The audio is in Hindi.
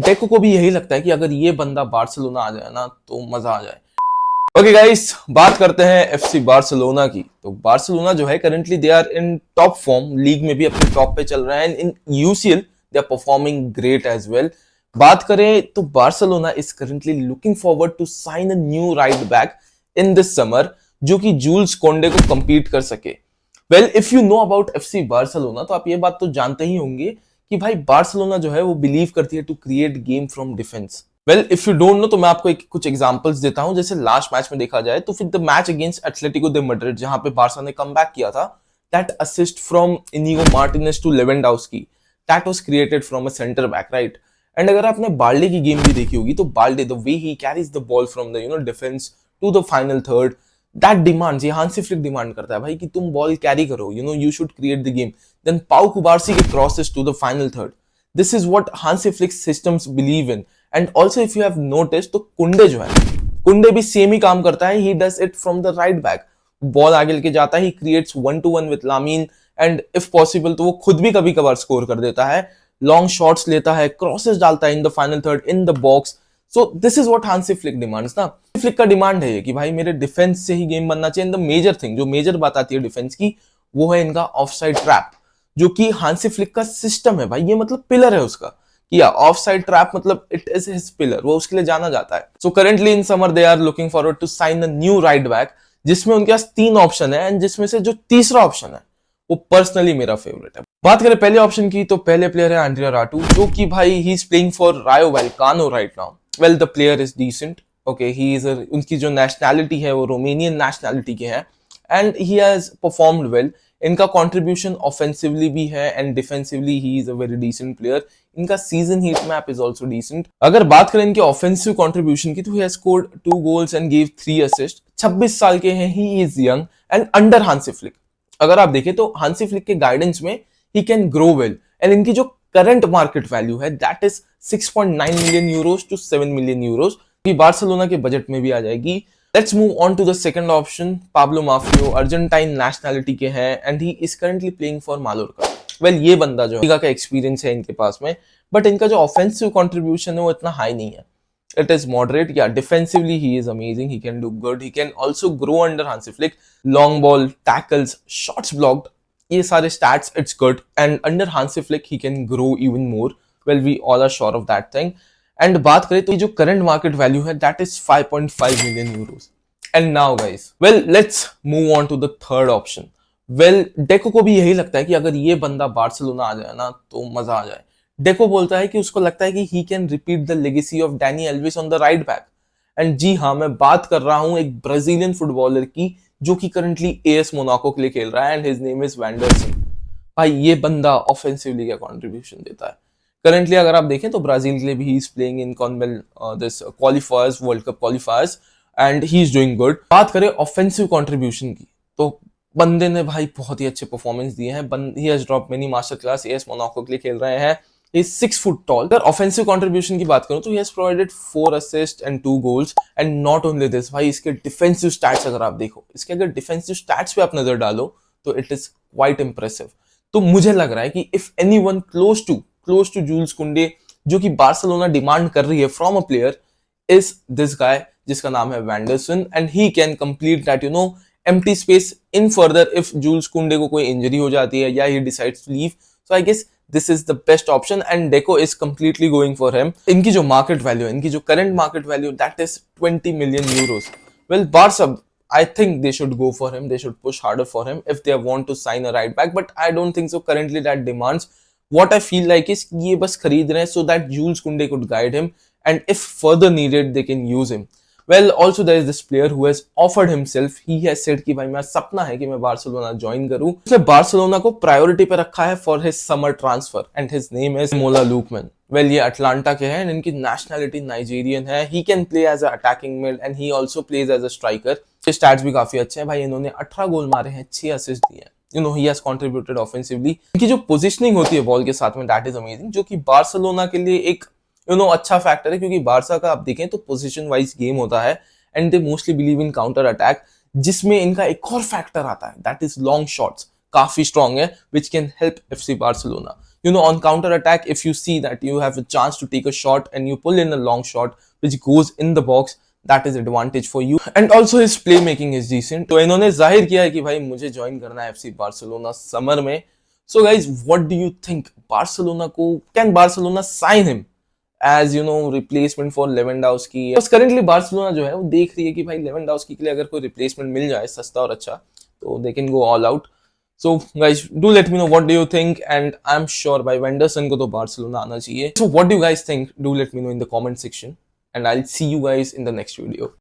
डेको को भी यही लगता है कि अगर ये बंदा बार्सिलोना आ जाए ना तो मजा आ जाए। ओके गाइस, बात करते हैं एफसी बार्सिलोना की। तो बार्सिलोना जो है currently they are in top form, league में भी अपने टॉप पे चल रहे हैं। In UCL they are performing great as well. बात करें तो Barcelona is currently looking forward to sign a new right back in this summer, जो कि जूल्स कोंडे को compete कर सके। Well, if you know about FC Barcelona तो आप ये बात तो जानते ही होंगे कि भाई बार्सिलोना जो है वो बिलीव करती है to create game from defence. Well, if you don't know तो मैं आपको कुछ एग्जांपल्स देता हूं। जैसे लास्ट मैच में देखा जाए तो फिर the match against Atletico de Madrid, जहां पे बार्सा ने कमबैक किया था, that assist from Inigo Martinez to Lewandowski, that was created from a centre back, right. And अगर आपने बाल्डे की गेम भी देखी होगी तो Balde, the way he carries the ball from the defence to the final third, that demands, ये हांसी फ्लिक डिमांड करता है भाई कि तुम बॉल कैरी करो, you should create the game. Then Pau Cubarsi के crosses to the final third, this is what Hansi Flick systems believe in. And also if you have notice तो कुंडे जो है, कुंडे भी सेम ही काम करता है। He does it from the right back, ball आगे लेके जाता है, he creates 1-1 with लामीन, and if possible तो वो खुद भी कभी कभार स्कोर कर देता है। लॉन्ग शॉट्स लेता है, क्रॉसेस डालता है in the final third in the box. So this is what Hansi flick demands ना। फ्लिक का डिमांड है कि भाई मेरे डिफेंस से ही गेम बनना चाहिए। द मेजर थिंग, जो मेजर बात आती है डिफेंस की, वो है इनका ऑफसाइड ट्रैप, जो कि हांसी फ्लिक का सिस्टम है भाई। ये मतलब पिलर है उसका कि ऑफ साइड ट्रैप, मतलब इट इज हिज पिलर, वो उसके लिए जाना जाता है। So currently in summer they are looking forward to sign a new right back, जिसमें उनके पास 3 ऑप्शन है, एंड जिसमें से जो तीसरा ऑप्शन है वो पर्सनली मेरा फेवरेट है। बात करें पहले ऑप्शन की तो पहले प्लेयर है एंड्रिया राटू, जो कि भाई ही is playing for Rayo Vallecano right now. Well, the player is decent, okay, he is, उनकी जो नेशनैलिटी है वो रोमेनियन नेशनैलिटी के है, and he has performed well. इनका कंट्रीब्यूशन ऑफेंसिवली भी है and defensively he is a very decent player. इनका season heat map is also decent. अगर बात करें इनके ऑफेंसिव कंट्रीब्यूशन की तो he has scored 2 goals and give 3 assist. 26 साल के हैं, ही is young and under Hansi Flick. अगर आप देखें तो हांसी फ्लिक के गाइडेंस में ही कैन ग्रो वेल, एंड इनकी जो करंट मार्केट वैल्यू है that is 6.9 million euros to 7 million euros, की बार्सिलोना के बजट में भी आ जाएगी। Let's move on to the second option, Pablo Maffio, Argentine nationality के हैं and he is currently playing for Mallorca. Well, ये बंदा जो लिगा का एक्सपीरियंस है इनके पास में, बट इनका जो ऑफेंसिव कंट्रीब्यूशन है वो इतना हाई नहीं है, इट इज मॉडरेट। या defensively he is amazing, he can do good, he can also grow under Hansi Flick. Long ball, tackles, shots blocked, ये सारे stats it's good, and under Hansi Flick he can grow even more. Well, we all are sure of that thing. And बात करें तो जो करंट मार्केट वैल्यू है that is 5.5 million euros. And now guys, well let's move on to the third option. Well, Deco को भी यही लगता है कि अगर ये बंदा बार्सिलोना आ जाए ना तो मजा आ जाए। डेको बोलता है कि उसको लगता है कि he can repeat the legacy of Dani Alves on the right back. And जी हाँ, मैं बात कर रहा हूं एक ब्राजीलियन फुटबॉलर की, जो कि करंटली एएस मोनाको के लिए खेल रहा है, एंड हिज नेम इज वैंडरसन। भाई, ये बंदा ऑफेंसिवली क्या कंट्रीब्यूशन देता है। करंटली अगर आप देखें तो ब्राजील के लिए भी he is playing in CONMEBOL this qualifiers, world cup qualifiers, and he is doing good. बात करें ऑफेंसिव कंट्रीब्यूशन की तो बंदे ने भाई बहुत ही अच्छे परफॉर्मेंस दिए हैं। He has dropped many master class, as Monaco के लिए खेल रहे हैं। He is 6 foot tall. अगर ऑफेंसिव कंट्रीब्यूशन की बात करूं तो he has provided 4 assist and 2 goals, and not only this, भाई इसके डिफेंसिव स्टैट्स अगर आप देखो, इसके अगर डिफेंसिव स्टैट्स पे आप नजर डालो तो इट इज क्वाइट इंप्रेसिव। तो मुझे लग रहा है कि if anyone close to Jules Kounde, जो कि बार्सिलोना डिमांड कर रही है from a player, is this guy जिसका नाम है Wanderson, and he can complete that empty space in further if Jules Kounde को कोई इंजरी हो जाती है या he decides to leave. So I guess this is the best option, and Deco is completely going for him. इनकी जो मार्केट वैल्यू है, इनकी जो current market value, that is 20 million Euros. Well, Barca, I think they should go for him. They should push harder for him if they want to sign a right back. But I don't think so. Currently, that demands. What I feel like is ये बस खरीद रहे हैं so that Jules Koundé could guide him, and if further needed, they can use him. Well, also there is this player who has offered himself. He has said कि भाई मेरा सपना है कि मैं बार्सिलोना ज्वाइन करूं। उसने बार्सिलोना को प्रायोरिटी पे रखा है for his summer transfer, and his name is Mola Lookman. Well, ये अटलांटा के हैं, इनकी नेशनैलिटी नाइजीरियन है। He can play as a attacking mid and he also plays as a striker. Stats भी काफी अच्छे हैं भाई, इन्होंने 18 गोल मारे हैं, 6 असिस्ट दिए हैं। He has contributed offensively. इनकी जो पोजीशनिंग होती है बॉल के साथ में, दैट इज अमेजिंग, जो कि बार्सिलोना के लिए एक अच्छा फैक्टर है, क्योंकि बार्सा का आप देखें तो पोजीशन वाइज गेम होता है, and they mostly believe in counter attack, जिसमें इनका एक और फैक्टर आता है, दैट इज लॉन्ग शॉट्स, काफी स्ट्रॉन्ग है, which can help FC Barcelona. on counter attack, if you see that you have a chance to take a shot and you pull in a long shot which goes in the box, that is advantage for you. And also his playmaking is decent. तो इन्होंने जाहिर किया है कि भाई मुझे ज्वाइन करना है FC बार्सिलोना समर में. So guys, what do you think? Can Barcelona sign him as replacement for Lewandowski? Because currently Barcelona जो है वो देख रही है कि भाई Lewandowski के लिए अगर कोई replacement मिल जाए सस्ता और अच्छा, तो they can go all out. So guys, do let me know what do you think, and I'm sure by Wenderson को तो Barcelona आना चाहिए. So what do you guys think? Do let me know in the comment section, and I'll see you guys in the next video.